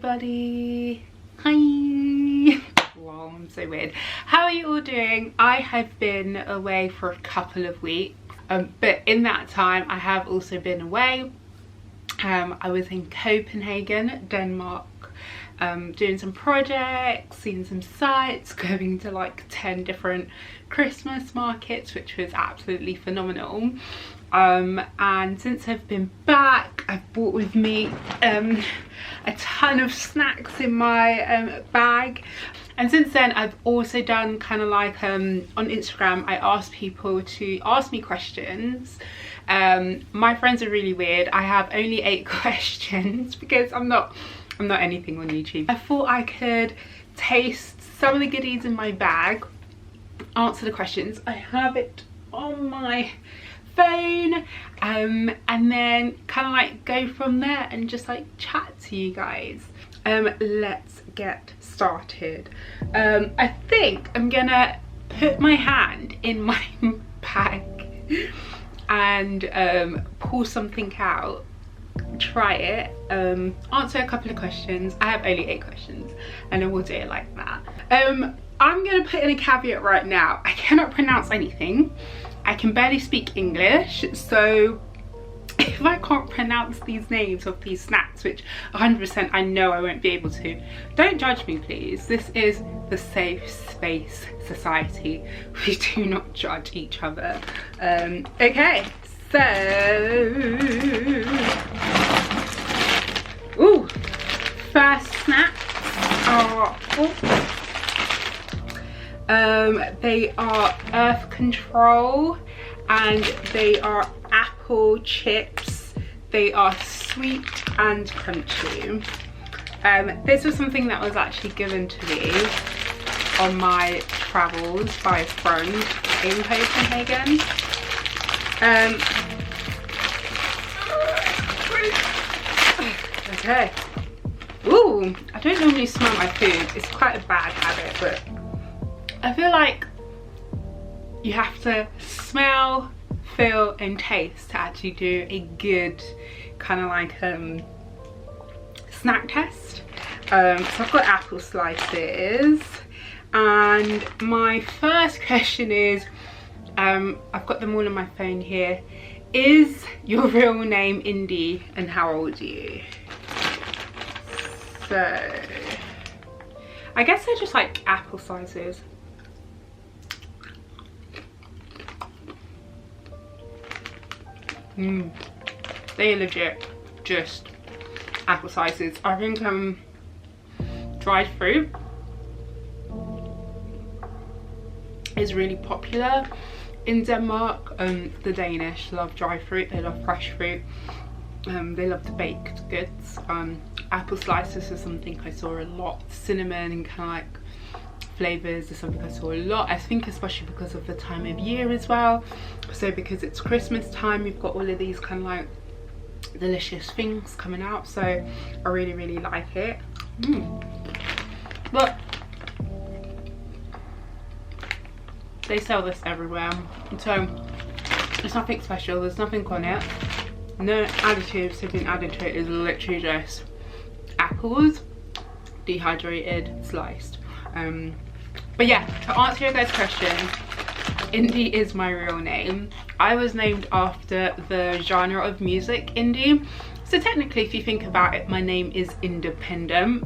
everybody. Hi. Wow, I'm so weird. How are you all doing? I have been away for a couple of weeks, but in that time I have also been away. I was in Copenhagen, Denmark, doing some projects, seeing some sites, going to like 10 different Christmas markets, which was absolutely phenomenal. And since I've been back, I've brought with me a ton of snacks in my bag. And since then I've also done kind of like on Instagram, I asked people to ask me questions. My friends are really weird. I have only 8 questions because I'm not anything on YouTube. I thought I could taste some of the goodies in my bag, answer the questions. I have it on my phone, and then kind of like go from there and just like chat to you guys. Let's get started. I think I'm gonna put my hand in my bag and pull something out, try it, answer a couple of questions. I have only 8 questions and then we'll do it like that. I'm gonna put in a caveat right now. I cannot pronounce anything. I can barely speak English, so if I can't pronounce these names of these snacks, which 100% I know I won't be able to, don't judge me please. This is the Safe Space Society. We do not judge each other. Okay, so first snacks are they are Earth Control and they are apple chips. They are sweet and crunchy. This was something that was actually given to me on my travels by a friend in Copenhagen. Okay. Ooh, I don't normally smell my food. It's quite a bad habit, but I feel like you have to smell, feel and taste to actually do a good kind of like snack test. So I've got apple slices, and my first question is, I've got them all on my phone here. Is your real name Indy and how old are you? So I guess they're just like apple slices. They are legit just apple slices. I think dried fruit is really popular in Denmark. The Danish love dry fruit, they love fresh fruit, they love the baked goods. Apple slices is something I saw a lot. Cinnamon and kind of like flavors is something I saw a lot. I think especially because of the time of year as well. So because it's Christmas time, you've got all of these kind of like delicious things coming out. So I really like it. But they sell this everywhere, so it's nothing special. There's nothing on it. No additives have been added to it. It's literally just apples, dehydrated, sliced. But yeah, to answer your guys' question, indie is my real name. I was named after the genre of music indie. So technically, if you think about it, my name is independent.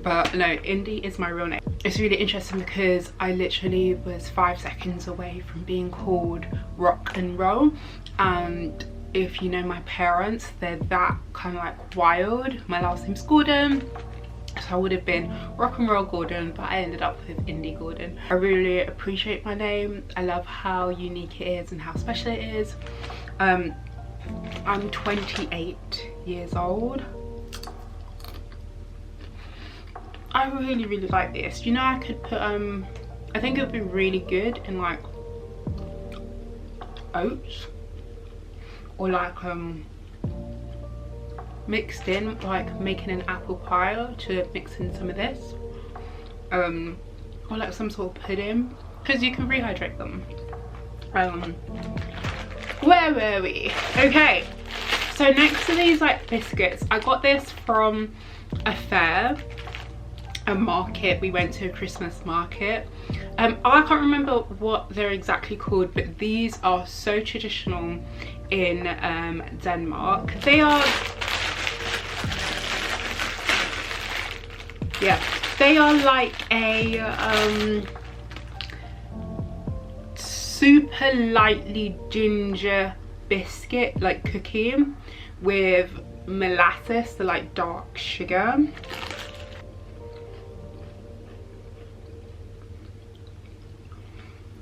But no, indie is my real name. It's really interesting because I literally was 5 seconds away from being called rock and roll. And if you know my parents, they're that kind of like wild. My last name's Gordon. So I would have been rock and roll Gordon, but I ended up with indie Gordon. I really appreciate my name. I love how unique it is and how special it is. I'm 28 years old. I really like this. You know, I could put I think it would be really good in like oats, or like mixed in, like making an apple pie to mix in some of this, or like some sort of pudding, because you can rehydrate them. Where were we? Okay, so next to these like biscuits, I got this from a fair, a market. We went to a Christmas market. I can't remember what they're exactly called, but these are so traditional in Denmark. They are, yeah, they are like a super lightly ginger biscuit, like cookie, with molasses, the like dark sugar.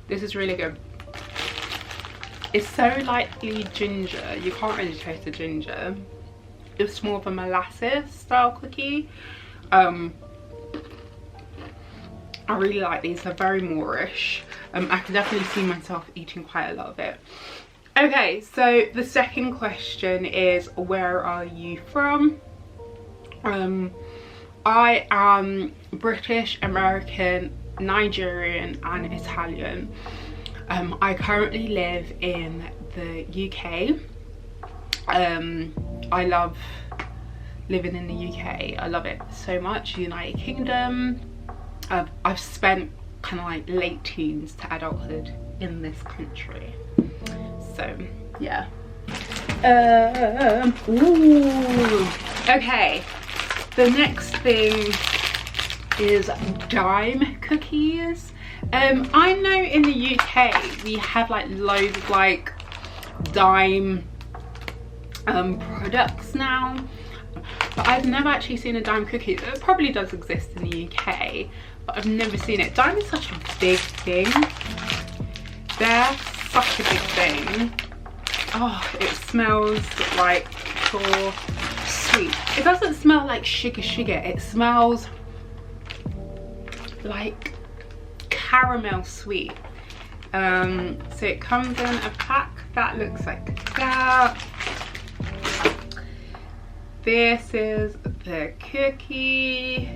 This is really good. It's so lightly ginger, you can't really taste the ginger. It's more of a molasses style cookie. I really like these, they're very Moorish. I can definitely see myself eating quite a lot of it. Okay, so the second question is, where are you from? I am British, American, Nigerian and Italian. I currently live in the UK. I love living in the UK. I love it so much. United Kingdom. I've spent kind of like late teens to adulthood in this country. So yeah. Ooh. Okay, the next thing is dime cookies. I know in the UK we have like loads of like dime products now, but I've never actually seen a dime cookie. It probably does exist in the UK, but I've never seen it. Dime is such a big thing. They're such a big thing. Oh, it smells like pure sweet. It doesn't smell like sugar. It smells like caramel sweet. So it comes in a pack that looks like that. This is the cookie.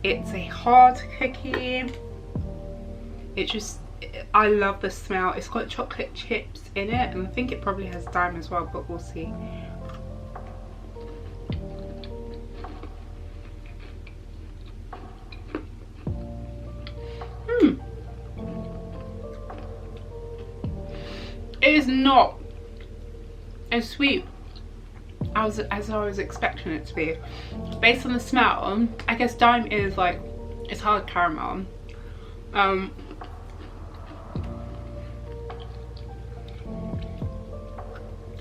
It's a hard cookie. It just, I love the smell. It's got chocolate chips in it, and I think it probably has dime as well, but we'll see. It is not as sweet as I was expecting it to be. Based on the smell, I guess dime is like, it's hard caramel. I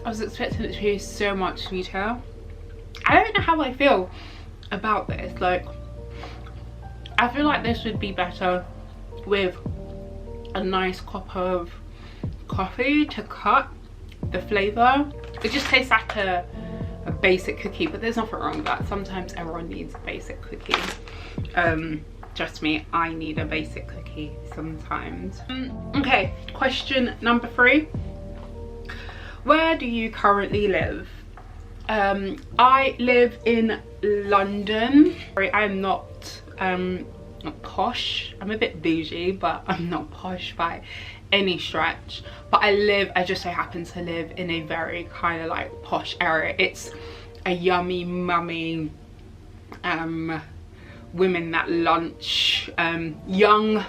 was expecting it to be so much sweeter. I don't know how I feel about this. Like, I feel like this would be better with a nice cup of coffee to cut the flavour. It just tastes like a basic cookie, but there's nothing wrong with that. Sometimes everyone needs a basic cookie. Just me, I need a basic cookie sometimes. Okay, question number 3. Where do you currently live? I live in London. I'm not posh. I'm a bit bougie, but I'm not posh by any stretch. But I just so happen to live in a very kind of like posh area. It's a yummy mummy women at lunch, young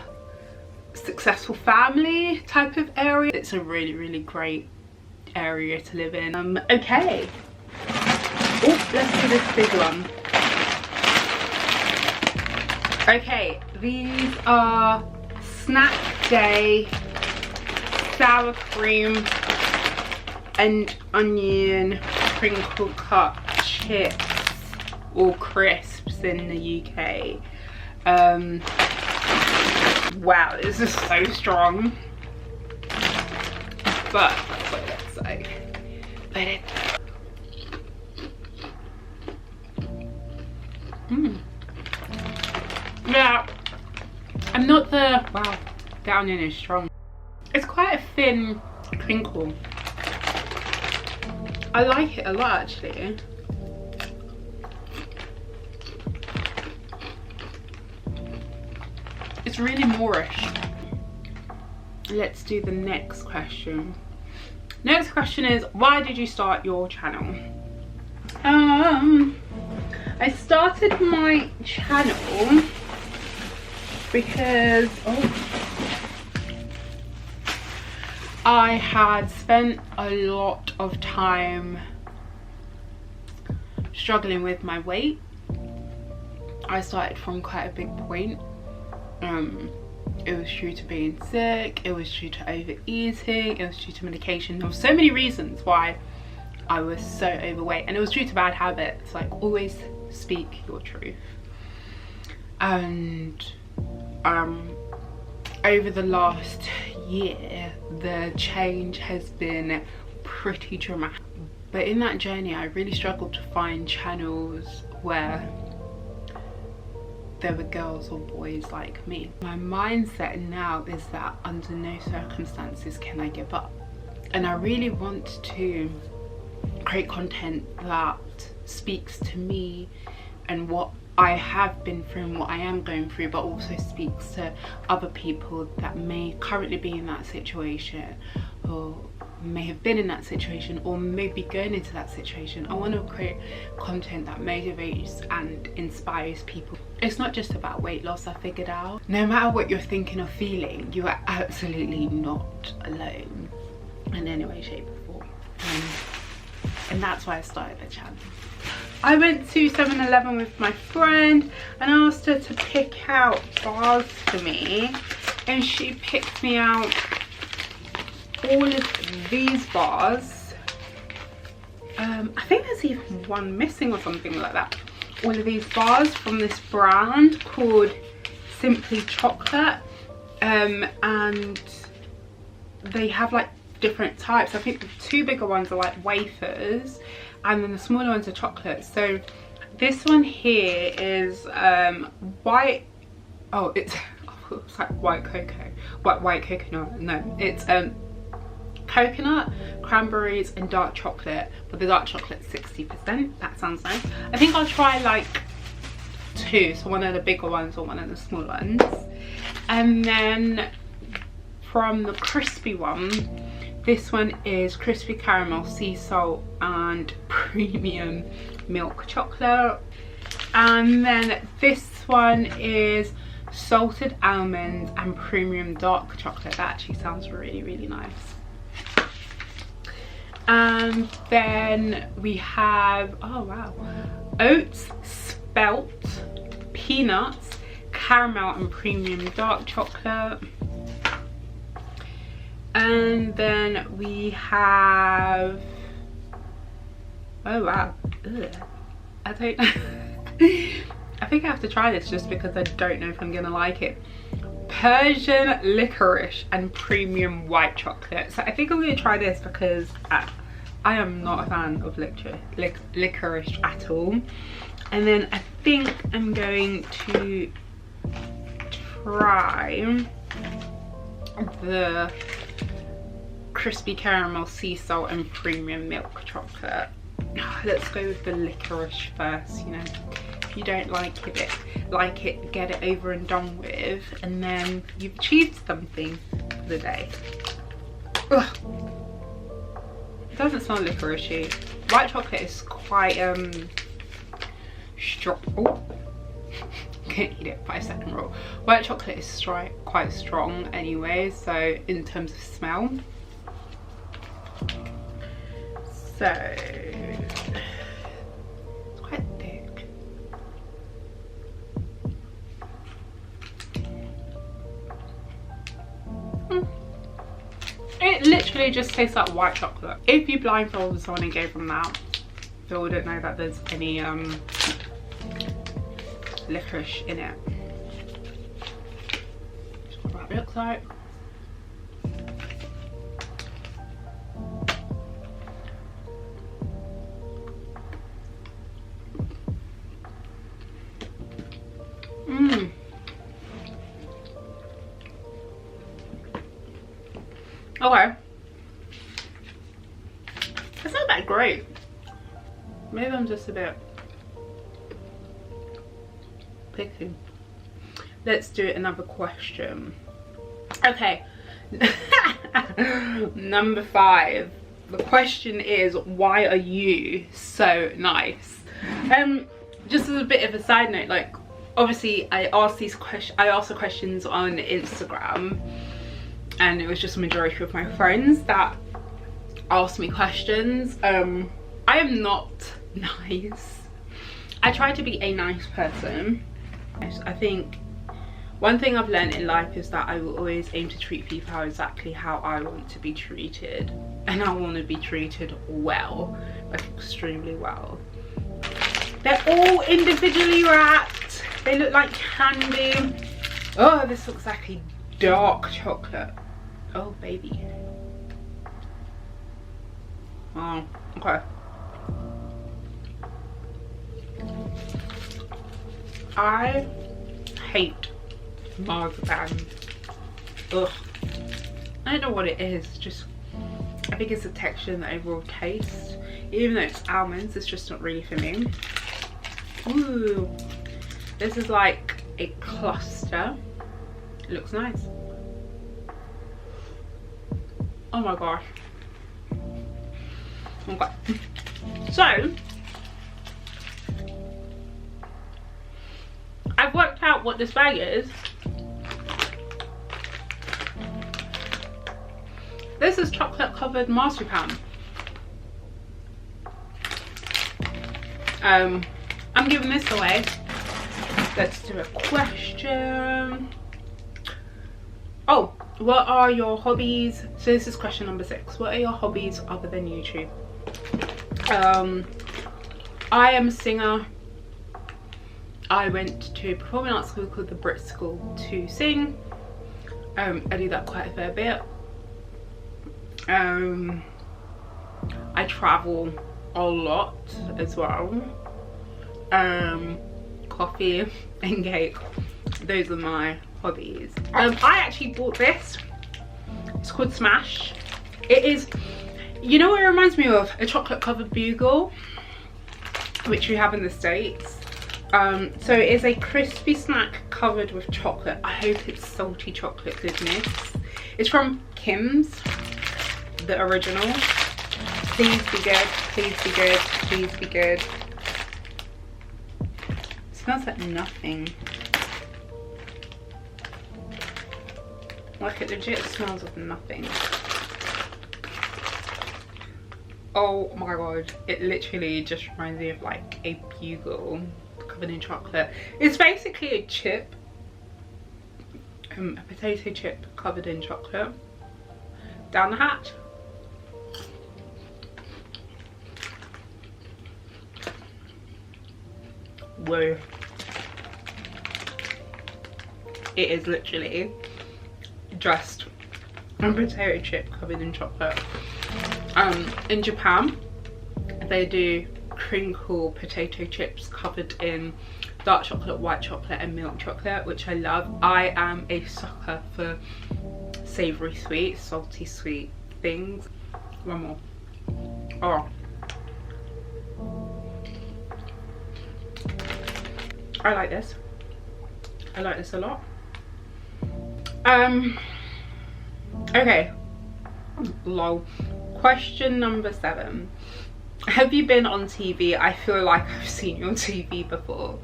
successful family type of area. It's a really great area to live in. Okay, oh, let's do this big one. Okay, these are Snack Day sour cream and onion crinkle cut chips or crisps in the UK. Wow, this is so strong, but that's what it looks like. But it yeah, I'm not the, wow, the onion is strong. It's quite a thin crinkle. I like it a lot actually. It's really Moorish. Let's do the next question. Next question is, why did you start your channel? I started my channel because I had spent a lot of time struggling with my weight. I started from quite a big point. It was due to being sick, it was due to overeating, it was due to medication. There were so many reasons why I was so overweight, and it was due to bad habits, like always speak your truth. And over the last year, the change has been pretty dramatic. But in that journey, I really struggled to find channels where there were girls or boys like me. My mindset now is that under no circumstances can I give up. And I really want to create content that speaks to me and what I have been through and what I am going through, but also speaks to other people that may currently be in that situation, or may have been in that situation, or may be going into that situation. I want to create content that motivates and inspires people. It's not just about weight loss, I figured out. No matter what you're thinking or feeling, you are absolutely not alone in any way, shape or form. And that's why I started the channel. I went to 7-Eleven with my friend and asked her to pick out bars for me, and she picked me out all of these bars. I think there's even one missing or something like that. All of these bars from this brand called Simply Chocolate, and they have like different types. I think the two bigger ones are like wafers, and then the smaller ones are chocolate. So this one here is white, oh it's like white cocoa, white coconut, no, it's coconut, cranberries and dark chocolate, but the dark chocolate's 60%. That sounds nice. I think I'll try like two, so one of the bigger ones or one of the small ones. And then from the crispy one, this one is crispy caramel, sea salt and premium milk chocolate. And then this one is salted almonds and premium dark chocolate. That actually sounds really, really nice. And then we have, oh wow, oats, spelt, peanuts, caramel and premium dark chocolate. And then we have, oh wow, ugh. I don't I think I have to try this just because I don't know if I'm gonna like it. Persian licorice and premium white chocolate. So I think I'm gonna try this because I am not a fan of licorice at all. And then I think I'm going to try the crispy caramel, sea salt and premium milk chocolate. Let's go with the licorice first. You know, if you don't like it, get it over and done with, and then you've achieved something for the day. Ugh. It doesn't smell licoricey. White chocolate is quite strong. Oh, can't eat it, 5-second rule. White chocolate is quite strong anyway, so in terms of smell. So it's quite thick. It literally just tastes like white chocolate. If you blindfolded someone and gave them that, they wouldn't know that there's any licorice in it. That's what it looks like. Okay, it's not that great. Maybe I'm just a bit picky. Let's do another question. Okay. Number 5. The question is, why are you so nice? just as a bit of a side note, like obviously I asked the questions on Instagram, and it was just a majority of my friends that asked me questions. I am not nice. I try to be a nice person. I think one thing I've learned in life is that I will always aim to treat people exactly how I want to be treated, and I want to be treated well, like extremely well. They're all individually wrapped. They look like candy. Oh, this looks like a dark chocolate. Oh baby. Oh, okay. I hate marzipan. Ugh. I don't know what it is. Just, I think it's the texture and the overall taste. Even though it's almonds, it's just not really for me. Ooh, this is like a cluster. It looks nice. Oh my gosh. Okay. So I've worked out what this bag is. This is chocolate covered marzipan. I'm giving this away. Let's do a question. Oh, what are your hobbies? So this is question number 6. What are your hobbies other than YouTube? I am a singer. I went to a performing arts school called the Brit School to sing. I do that quite a fair bit. I travel a lot as well. Coffee and cake, those are my hobbies. I actually bought this. It's called Smash. It is, you know what it reminds me of? A chocolate covered bugle, which we have in the States. So it is a crispy snack covered with chocolate. I hope it's salty chocolate goodness. It's from Kim's, the original. Please be good, please be good, please be good. It smells like nothing. Like it legit smells of nothing. Oh my god, it literally just reminds me of like a bugle covered in chocolate. It's basically a chip, a potato chip covered in chocolate. Down the hatch. Whoa. It is literally just a potato chip covered in chocolate. In Japan they do crinkle potato chips covered in dark chocolate, white chocolate and milk chocolate, which I love. I am a sucker for savoury sweet, salty sweet things. One more. Oh, I like this. I like this a lot. Okay, lol. Question number 7. Have you been on TV? I feel like I've seen you on TV before.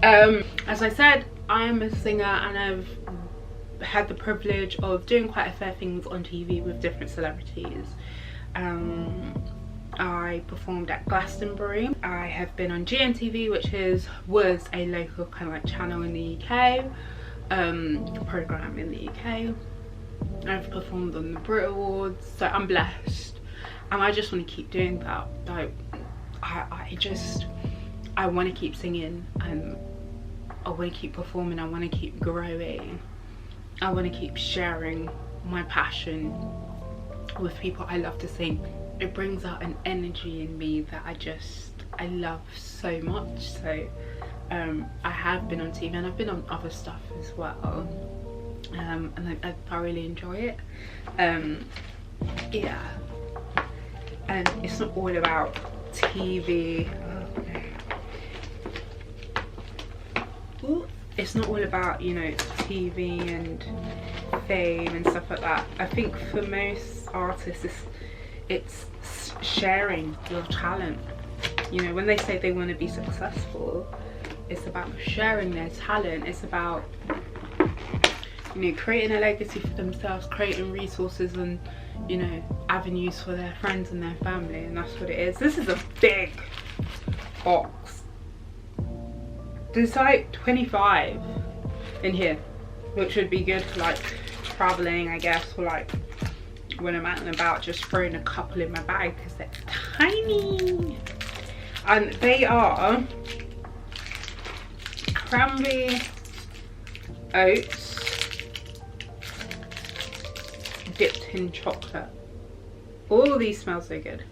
As I said, I am a singer and I've had the privilege of doing quite a fair things on TV with different celebrities. I performed at Glastonbury. I have been on GMTV, which was a local kind of like channel in the UK, program in the UK. I've performed on the Brit Awards, so I'm blessed, and I just want to keep doing that. Like, I want to keep singing, and I want to keep performing. I want to keep growing. I want to keep sharing my passion with people I love to sing. It brings out an energy in me that I love so much. So I have been on TV and I've been on other stuff as well, and I thoroughly enjoy it. Yeah, and it's not all about TV. It's not all about, you know, TV and fame and stuff like that. I think for most artists it's sharing your talent You know, when they say they want to be successful, it's about sharing their talent. It's about, you know, creating a legacy for themselves, creating resources and, you know, avenues for their friends and their family, and that's what it is. This is a big box. There's like 25 in here, which would be good for like traveling, I guess, or like when I'm out and about, just throwing a couple in my bag because they're tiny. And they are cranberry oats dipped in chocolate. All these smell so good.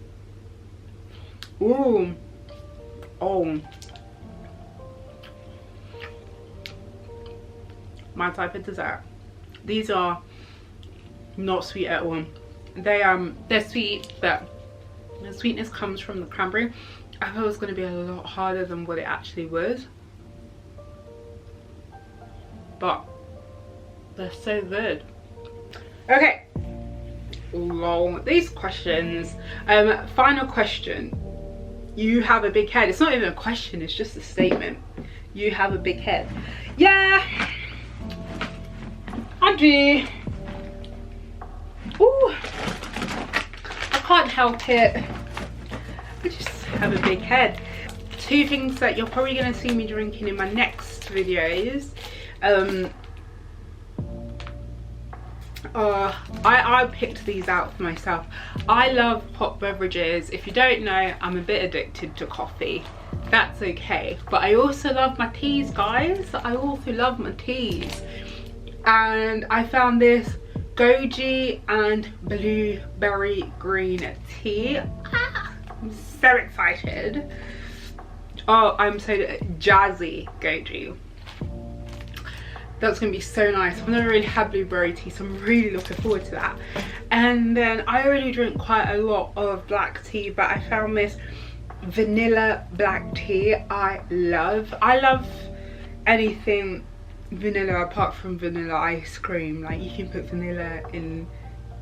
Ooh. Oh. My type of dessert. These are not sweet at all. They're sweet, but the sweetness comes from the cranberry. I thought it was going to be a lot harder than what it actually was, but they're so good. Okay, lol, these questions. Final question. You have a big head. It's not even a question, it's just a statement. You have a big head. Yeah, I do. Ooh, I can't help it. I just have a big head. Two things that you're probably going to see me drinking in my next videos. I picked these out for myself. I love hot beverages. If you don't know, I'm a bit addicted to coffee. That's okay. But I also love my teas, guys. I also love my teas. And I found this goji and blueberry green tea. I'm so excited. Oh, I'm so jazzy goji. That's gonna be so nice. I've never really had blueberry tea, so I'm really looking forward to that. And then I already drink quite a lot of black tea, but I found this vanilla black tea I love. I love anything vanilla apart from vanilla ice cream. Like, you can put vanilla in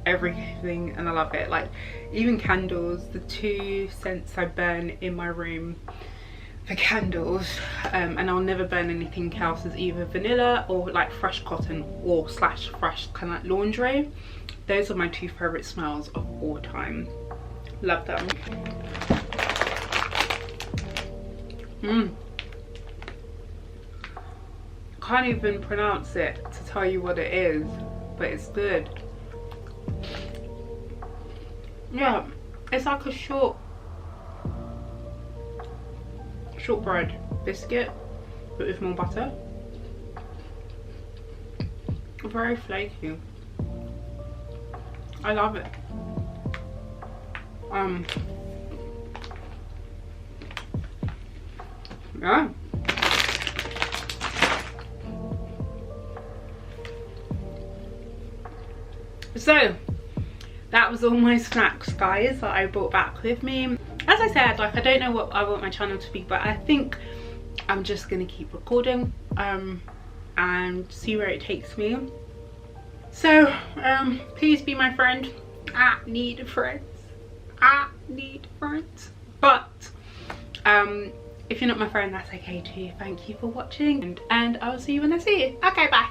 everything and I love it. Like, even candles, the 2 scents I burn in my room for candles, and I'll never burn anything else, is either vanilla or like fresh cotton or slash fresh kind of like laundry. Those are my 2 favorite smells of all time. Love them. Can't even pronounce it to tell you what it is, but it's good. Yeah, it's like a shortbread biscuit, but with more butter. Very flaky. I love it. Yeah. So that was all my snacks, guys, that I brought back with me. As I said, like, I don't know what I want my channel to be, but I think I'm just gonna keep recording and see where it takes me. So please be my friend. I need friends. I need friends. But if you're not my friend, that's okay too. Thank you for watching, and I will see you when I see you. Okay, bye.